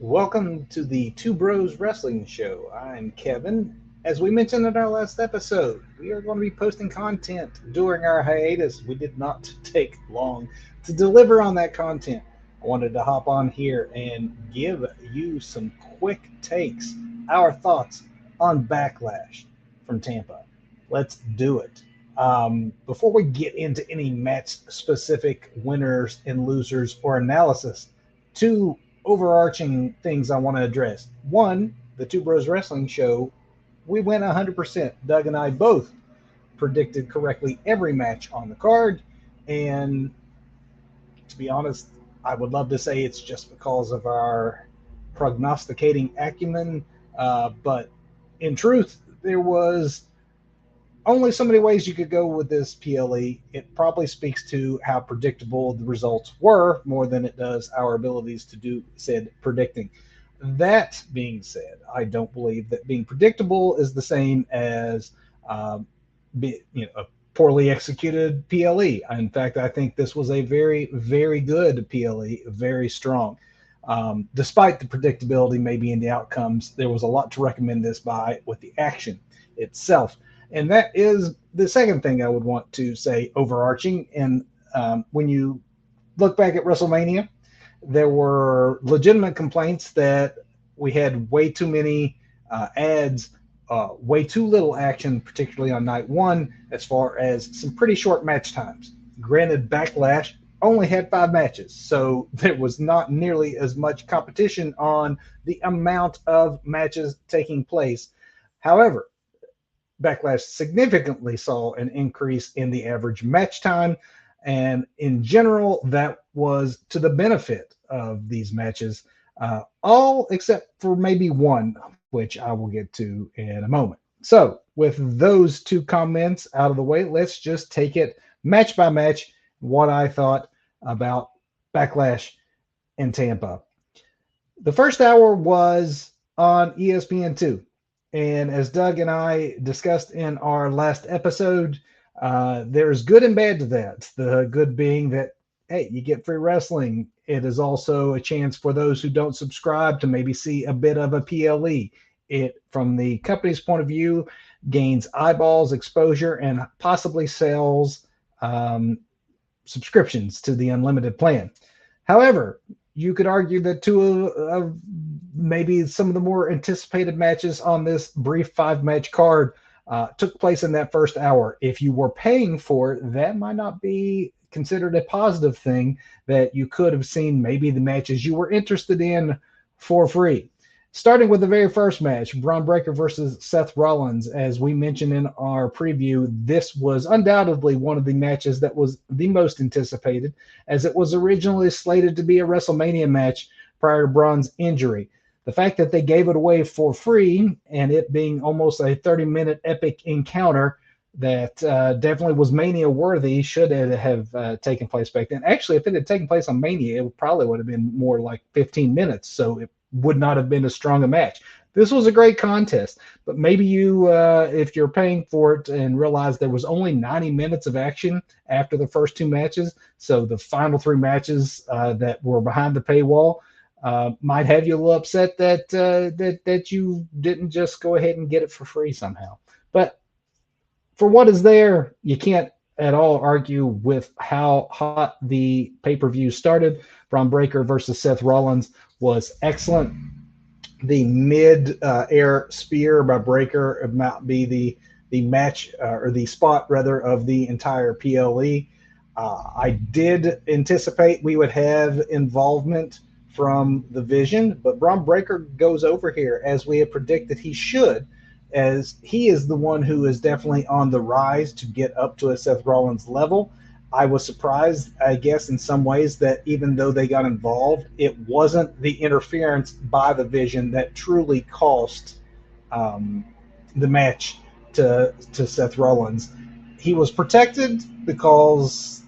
Welcome to the Two Bros Wrestling Show. I'm Kevin. As we mentioned in our last episode, we are going to be posting content during our hiatus. We did not take long to deliver on that content. I wanted to hop on here and give you some quick takes, our thoughts on Backlash from Tampa. Let's do it. Before we get into any match specific winners and losers or analysis, two overarching things I want to address. One, the Two Bros Wrestling Show, we went 100%. Doug and I both predicted correctly every match on the card. And to be honest, I would love to say it's just because of our prognosticating acumen. But in truth, there was only so many ways you could go with this PLE. It probably speaks to how predictable the results were more than it does our abilities to do said predicting. That being said, I don't believe that being predictable is the same as a poorly executed PLE. In fact, I think this was a very, very good PLE, very strong. Despite the predictability maybe in the outcomes, there was a lot to recommend this by with the action itself. And that is the second thing I would want to say overarching. And when you look back at WrestleMania, there were legitimate complaints that we had way too many ads, way too little action, particularly on night one, as far as some pretty short match times. Granted, Backlash only had 5 matches, so there was not nearly as much competition on the amount of matches taking place. However, Backlash significantly saw an increase in the average match time. And in general, that was to the benefit of these matches, all except for maybe one, which I will get to in a moment. So, with those two comments out of the way, let's just take it match by match what I thought about Backlash in Tampa. The first hour was on ESPN2. And as Doug and I discussed in our last episode, there's good and bad to that. The good being that, hey, you get free wrestling. It is also a chance for those who don't subscribe to maybe see a bit of a PLE. It, from the company's point of view, gains eyeballs, exposure, and possibly sells subscriptions to the unlimited plan. However, you could argue that two of maybe some of the more anticipated matches on this brief 5 match card took place in that first hour. If you were paying for it, that might not be considered a positive thing, that you could have seen maybe the matches you were interested in for free. Starting with the very first match, Braun Breaker versus Seth Rollins. As we mentioned in our preview, this was undoubtedly one of the matches that was the most anticipated, as it was originally slated to be a WrestleMania match prior to Braun's injury. The fact that they gave it away for free and it being almost a 30-minute epic encounter that definitely was Mania worthy should have taken place back then. Actually, if it had taken place on Mania, it probably would have been more like 15 minutes. So it would not have been as strong a match. This was a great contest, but maybe you, if you're paying for it and realize there was only 90 minutes of action after the first 2 matches, so the final 3 matches that were behind the paywall might have you a little upset that you didn't just go ahead and get it for free somehow. But for what is there, you can't at all argue with how hot the pay-per-view started. Braun Breaker versus Seth Rollins was excellent. The mid-air spear by Breaker might be the match or the spot rather of the entire PLE. I did anticipate we would have involvement from the Vision, but Braun Breaker goes over here as we had predicted he should, as he is the one who is definitely on the rise to get up to a Seth Rollins level. I was surprised, I guess, in some ways that even though they got involved, it wasn't the interference by the Vision that truly cost the match to Seth Rollins. He was protected because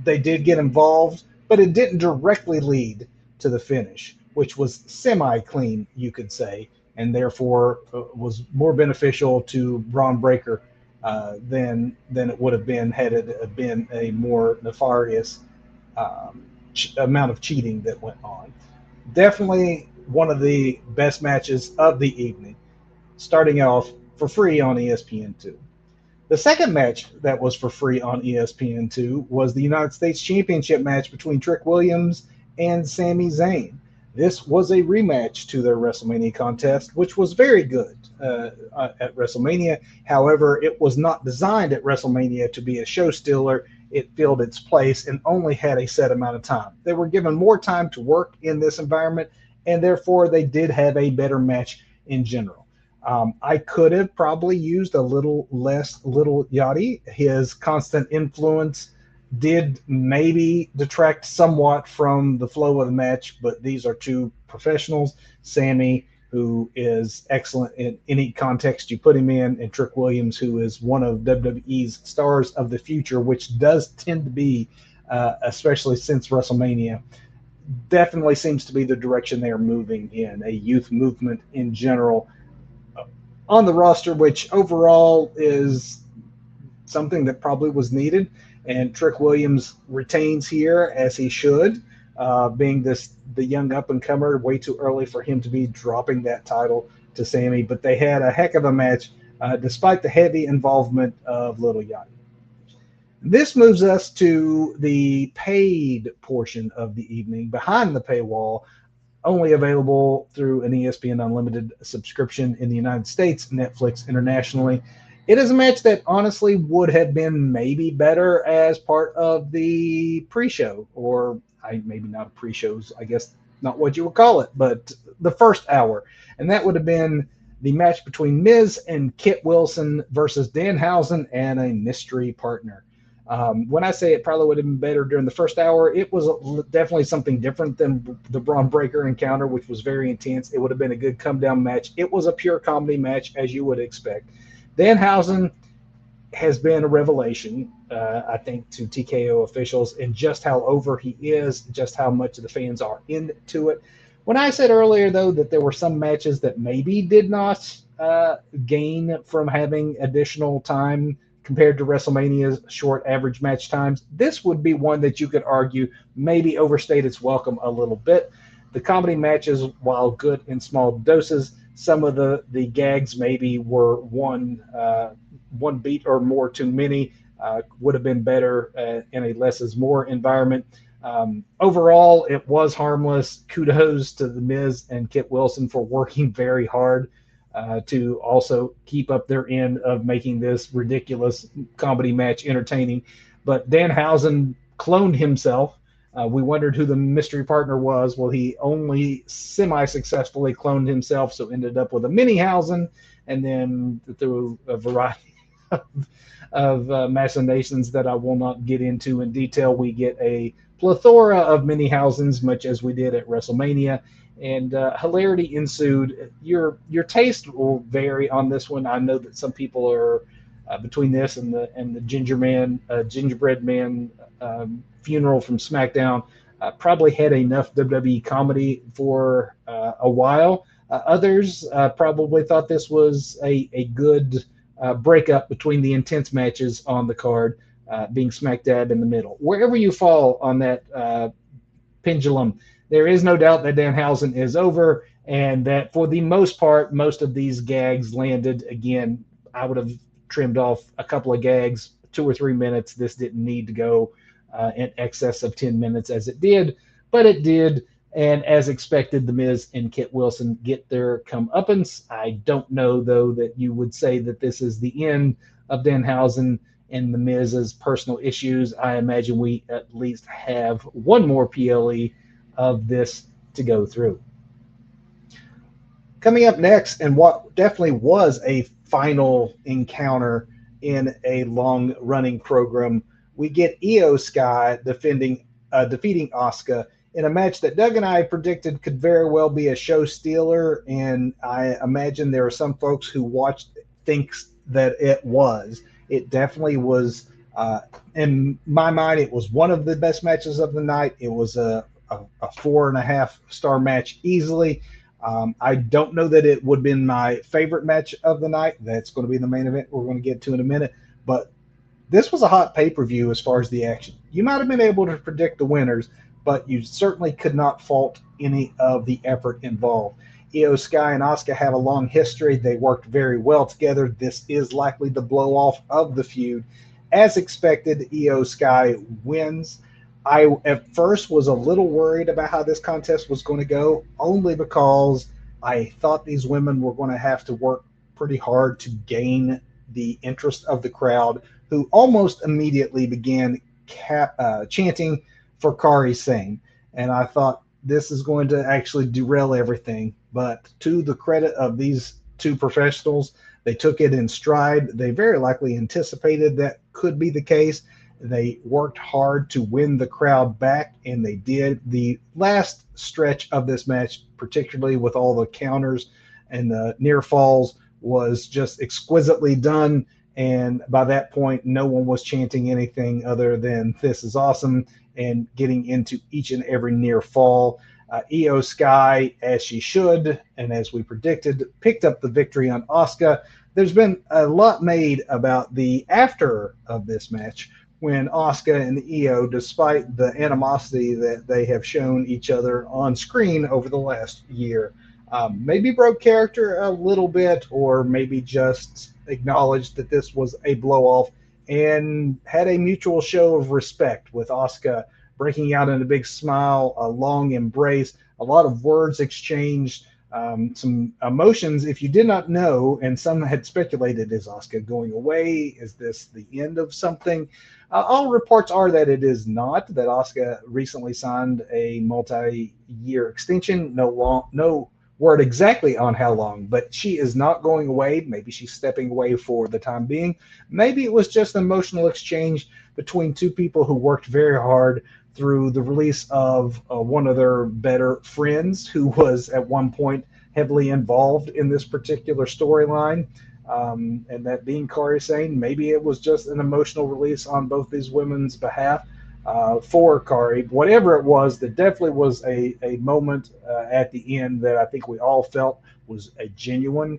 they did get involved, but it didn't directly lead to the finish, which was semi-clean, you could say, and therefore was more beneficial to Braun Breaker than it would have been had it been a more nefarious amount of cheating that went on. Definitely one of the best matches of the evening, starting off for free on ESPN2. The second match that was for free on ESPN2 was the United States Championship match between Trick Williams and Sami Zayn. This was a rematch to their WrestleMania contest, which was very good at WrestleMania. However, it was not designed at WrestleMania to be a show stealer. It filled its place and only had a set amount of time. They were given more time to work in this environment, and therefore they did have a better match in general. I could have probably used a little less Little Yachty. His constant influence did maybe detract somewhat from the flow of the match, but these are two professionals. Sammy, who is excellent in any context you put him in, and Trick Williams, who is one of WWE's stars of the future, which does tend to be, especially since WrestleMania, definitely seems to be the direction they are moving in, a youth movement in general on the roster, which overall is something that probably was needed. And Trick Williams retains here as he should, being the young up and comer. Way too early for him to be dropping that title to Sammy, but they had a heck of a match despite the heavy involvement of Little Yachty. This moves us to the paid portion of the evening, behind the paywall, only available through an ESPN Unlimited subscription in the United States, Netflix internationally. It is a match that honestly would have been maybe better as part of the pre-show, or maybe not a pre-show, I guess not what you would call it, but the first hour. And that would have been the match between Miz and Kit Wilson versus Danhausen and a mystery partner. When I say it probably would have been better during the first hour, it was definitely something different than the Braun Breaker encounter, which was very intense. It would have been a good come-down match. It was a pure comedy match, as you would expect. Danhausen has been a revelation, I think, to TKO officials, and just how over he is, just how much the fans are into it. When I said earlier, though, that there were some matches that maybe did not gain from having additional time compared to WrestleMania's short average match times, this would be one that you could argue maybe overstayed its welcome a little bit. The comedy matches, while good in small doses, some of the gags maybe were one beat or more too many. Would have been better in a less is more environment. Overall, it was harmless. Kudos to The Miz and Kit Wilson for working very hard to also keep up their end of making this ridiculous comedy match entertaining. But Danhausen cloned himself. We wondered who the mystery partner was. Well, he only semi-successfully cloned himself, so ended up with a Minihausen, and then through a variety of machinations that I will not get into in detail, we get a plethora of Minihausens, much as we did at WrestleMania. And hilarity ensued. Your taste will vary on this one. I know that some people are between this and the gingerbread man funeral from SmackDown, probably had enough WWE comedy for a while. Others probably thought this was a good breakup between the intense matches on the card, being smack dab in the middle. Wherever you fall on that pendulum, there is no doubt that Danhausen is over, and that for the most part, most of these gags landed. Again, I would have trimmed off a couple of gags, 2 or 3 minutes. This didn't need to go in excess of 10 minutes as it did, but it did. And as expected, The Miz and Kit Wilson get their comeuppance. I don't know, though, that you would say that this is the end of Danhausen and The Miz's personal issues. I imagine we at least have one more PLE of this to go through. Coming up next, and what definitely was a final encounter in a long-running program, we get Io Sky defeating Asuka in a match that Doug and I predicted could very well be a show stealer, and I imagine there are some folks who watched thinks that it was. It definitely was. In my mind, it was one of the best matches of the night. It was a 4.5 star match easily. I don't know that it would have been my favorite match of the night. That's going to be the main event we're going to get to in a minute. But this was a hot pay-per-view as far as the action. You might have been able to predict the winners, but you certainly could not fault any of the effort involved. Io Sky and Asuka have a long history. They worked very well together. This is likely the blow off of the feud. As expected, Io Sky wins. I at first was a little worried about how this contest was going to go, only because I thought these women were going to have to work pretty hard to gain the interest of the crowd, who almost immediately began chanting for Kari Sane. And I thought this is going to actually derail everything. But to the credit of these two professionals, they took it in stride. They very likely anticipated that could be the case. They worked hard to win the crowd back, and they did. The last stretch of this match, particularly with all the counters and the near falls, was just exquisitely done. And by that point, no one was chanting anything other than "This is awesome" and getting into each and every near fall. Io Sky, as she should, and as we predicted, picked up the victory on Asuka. There's been a lot made about the after of this match, when Asuka and Io, despite the animosity that they have shown each other on screen over the last year, maybe broke character a little bit, or maybe just acknowledged that this was a blow off and had a mutual show of respect, with Asuka breaking out in a big smile, a long embrace, a lot of words exchanged, some emotions. If you did not know, and some had speculated, is Asuka going away? Is this the end of something? All reports are that it is not, that Asuka recently signed a multi-year extension. No word exactly on how long, but she is not going away. Maybe she's stepping away for the time being. Maybe it was just an emotional exchange between two people who worked very hard through the release of one of their better friends, who was at one point heavily involved in this particular storyline. And that being Kari Sane. Maybe it was just an emotional release on both these women's behalf for Kari. Whatever it was, there definitely was a moment at the end that I think we all felt was a genuine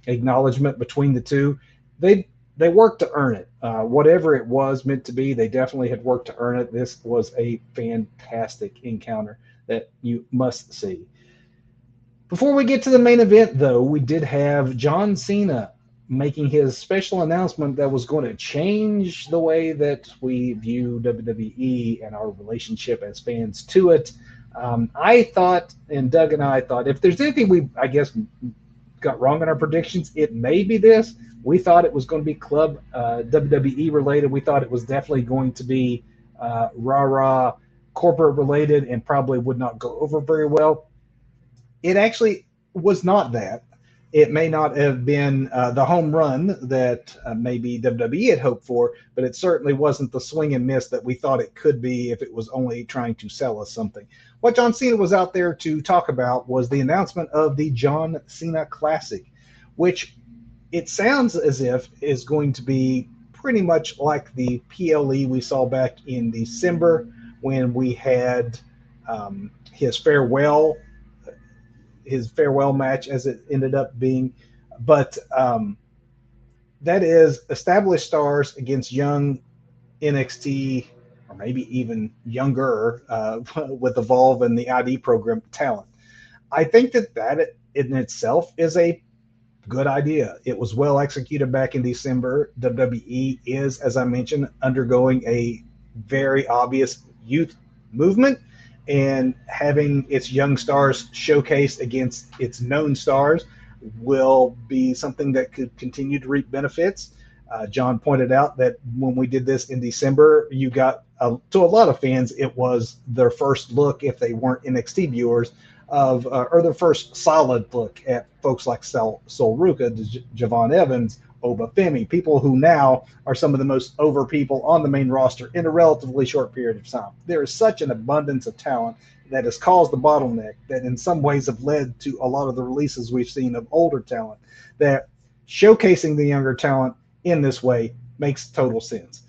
acknowledgement between the two. They worked to earn it. Whatever it was meant to be, they definitely had worked to earn it. This was a fantastic encounter that you must see. Before we get to the main event, though, we did have John Cena making his special announcement that was going to change the way that we view WWE and our relationship as fans to it. I thought, and Doug and I thought, if there's anything we, I guess, got wrong in our predictions, it may be this. We thought it was going to be club WWE related. We thought it was definitely going to be rah-rah corporate related and probably would not go over very well. It actually was not that. It may not have been the home run that maybe WWE had hoped for, but it certainly wasn't the swing and miss that we thought it could be if it was only trying to sell us something. What John Cena was out there to talk about was the announcement of the John Cena Classic, which it sounds as if is going to be pretty much like the PLE we saw back in December, when we had his farewell match, as it ended up being. But that is established stars against young NXT, or maybe even younger, with Evolve and the ID program talent. I think that in itself is a good idea. It was well executed back in December. WWE is, as I mentioned, undergoing a very obvious youth movement, and having its young stars showcased against its known stars will be something that could continue to reap benefits. John pointed out that when we did this in December, you got, to a lot of fans, it was their first look, if they weren't NXT viewers, of or their first solid look at folks like Sol Ruka, Javon Evans, Oba Femi, people who now are some of the most over people on the main roster in a relatively short period of time. There is such an abundance of talent that has caused the bottleneck that in some ways have led to a lot of the releases we've seen of older talent, that showcasing the younger talent in this way makes total sense.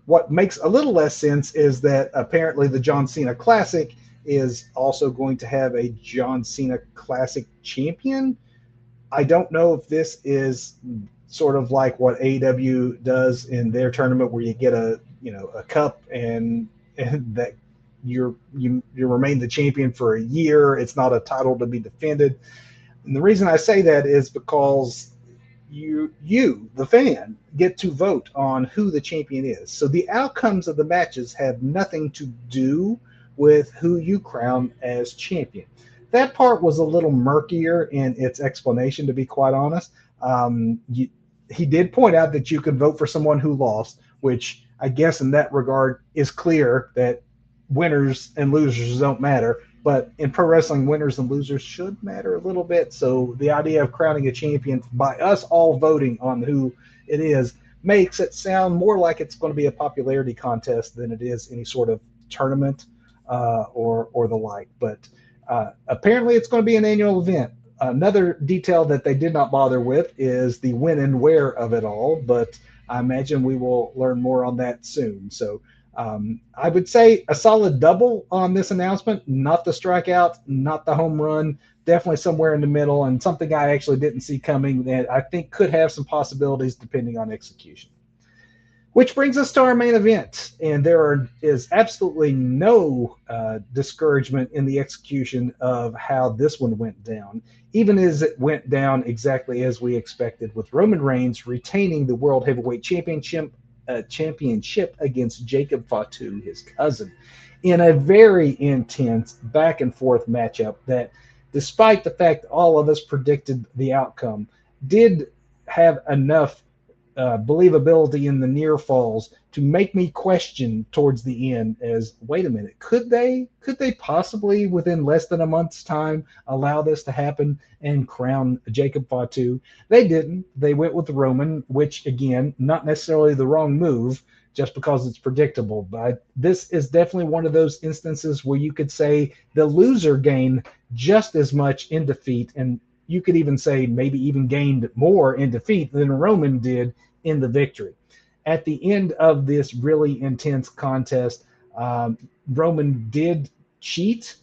What makes a little less sense is that apparently the John Cena Classic is also going to have a John Cena Classic champion. I don't know if this is sort of like what AEW does in their tournament, where you get a cup and that you remain the champion for a year. It's not a title to be defended. And the reason I say that is because you the fan get to vote on who the champion is. So the outcomes of the matches have nothing to do with who you crown as champion. That part was a little murkier in its explanation, to be quite honest. He did point out that you could vote for someone who lost, which I guess in that regard is clear that winners and losers don't matter. But in pro wrestling, winners and losers should matter a little bit. So the idea of crowning a champion by us all voting on who it is makes it sound more like it's going to be a popularity contest than it is any sort of tournament or the like. But apparently it's going to be an annual event. Another detail that they did not bother with is the when and where of it all, but I imagine we will learn more on that soon. So I would say a solid double on this announcement, not the strikeout, not the home run, definitely somewhere in the middle, and something I actually didn't see coming that I think could have some possibilities depending on execution. Which brings us to our main event, and is absolutely no discouragement in the execution of how this one went down, even as it went down exactly as we expected, with Roman Reigns retaining the World Heavyweight Championship against Jacob Fatu, his cousin, in a very intense back and forth matchup that, despite the fact all of us predicted the outcome, did have enough believability in the near falls to make me question towards the end as, wait a minute, could they possibly within less than a month's time allow this to happen and crown Jacob Fatu? They didn't. They went with Roman, which again, not necessarily the wrong move just because it's predictable, but this is definitely one of those instances where you could say the loser gained just as much in defeat, and you could even say maybe even gained more in defeat than Roman did in the victory. At the end of this really intense contest, Roman did cheat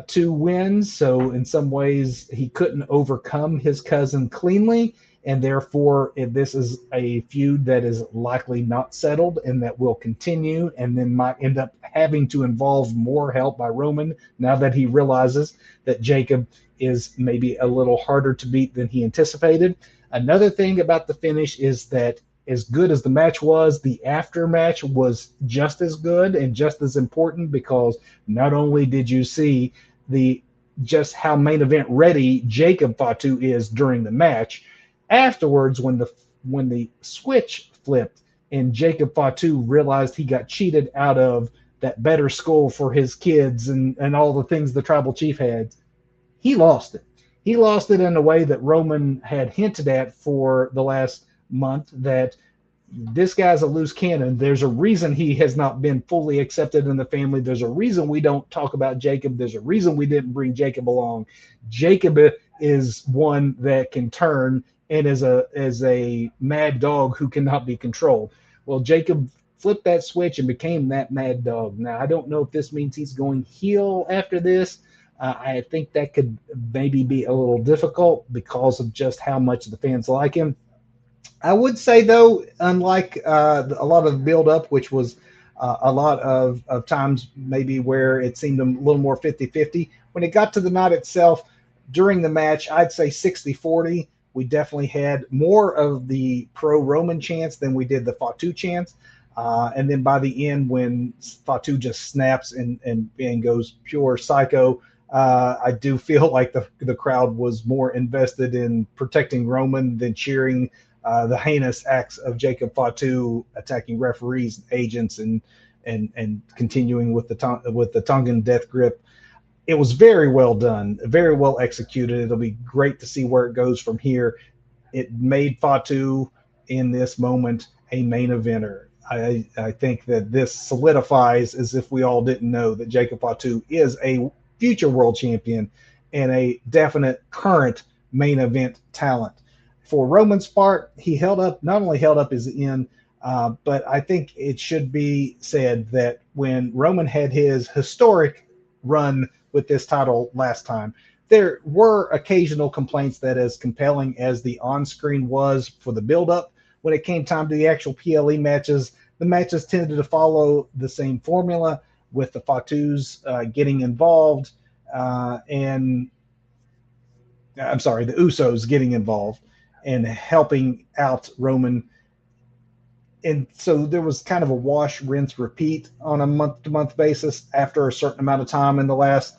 to win, so in some ways he couldn't overcome his cousin cleanly, and therefore this is a feud that is likely not settled and that will continue and then might end up having to involve more help by Roman now that he realizes that Jacob is maybe a little harder to beat than he anticipated. Another thing about the finish is that as good as the match was, the aftermatch was just as good and just as important, because not only did you see just how main event ready Jacob Fatu is during the match, afterwards when the switch flipped and Jacob Fatu realized he got cheated out of that better skull for his kids and all the things the tribal chief had, he lost it. He lost it in a way that Roman had hinted at for the last month, that this guy's a loose cannon. There's a reason he has not been fully accepted in the family. There's a reason we don't talk about Jacob. There's a reason we didn't bring Jacob along. Jacob is one that can turn and is a mad dog who cannot be controlled. Well, Jacob flipped that switch and became that mad dog. Now, I don't know if this means he's going heel after this. I think that could maybe be a little difficult because of just how much the fans like him. I would say, though, unlike a lot of the build-up, which was a lot of times maybe where it seemed a little more 50-50, when it got to the night itself, during the match, I'd say 60-40. We definitely had more of the pro-Roman chants than we did the Fatu chants. And then by the end, when Fatu just snaps and goes pure psycho, I do feel like the crowd was more invested in protecting Roman than cheering the heinous acts of Jacob Fatu attacking referees, agents, and continuing with the Tongan death grip. It was very well done, very well executed. It'll be great to see where it goes from here. It made Fatu in this moment a main eventer. I think that this solidifies, as if we all didn't know, that Jacob Fatu is a future world champion and a definite current main event talent. For Roman's part, he not only held up his end, but I think it should be said that when Roman had his historic run with this title last time, there were occasional complaints that, as compelling as the on-screen was for the build-up, when it came time to the actual PLE matches, the matches tended to follow the same formula, with the Fatus getting involved, and I'm sorry, the Usos getting involved and helping out Roman. And so there was kind of a wash, rinse, repeat on a month-to-month basis after a certain amount of time in the last.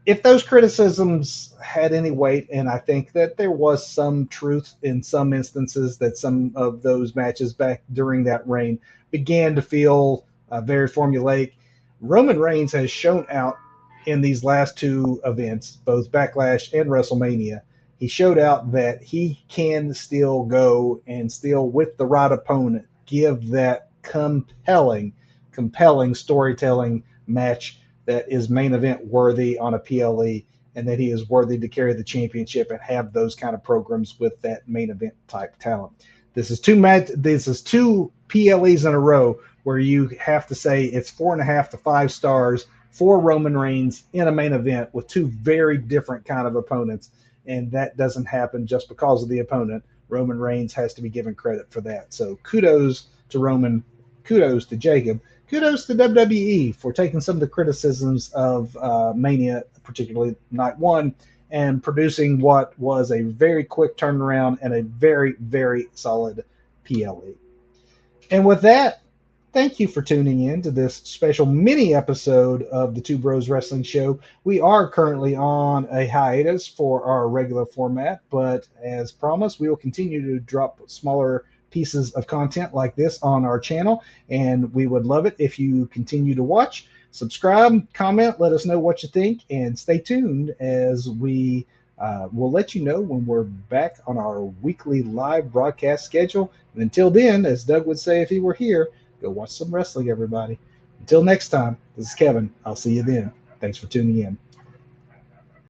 If those criticisms had any weight, and I think that there was some truth in some instances, that some of those matches back during that reign began to feel very formulaic, Roman Reigns has shown out in these last two events, both Backlash and WrestleMania. He showed out that he can still go and still, with the right opponent, give that compelling storytelling match that is main event worthy on a PLE, and that he is worthy to carry the championship and have those kind of programs with that main event type talent. This is two PLEs in a row where you have to say it's 4.5 to 5 stars for Roman Reigns in a main event with two very different kind of opponents, and that doesn't happen just because of the opponent. Roman Reigns has to be given credit for that. So kudos to Roman, kudos to Jacob, kudos to WWE for taking some of the criticisms of Mania, particularly night one, and producing what was a very quick turnaround and a very, very solid PLE. And with that, thank you for tuning in to this special mini episode of the Two Bros Wrestling Show. We are currently on a hiatus for our regular format, but as promised, we will continue to drop smaller pieces of content like this on our channel, and we would love it if you continue to watch, subscribe, comment, let us know what you think, and stay tuned as we will let you know when we're back on our weekly live broadcast schedule. And until then, as Doug would say if he were here, go watch some wrestling, everybody. Until next time, this is Kevin. I'll see you then. Thanks for tuning in.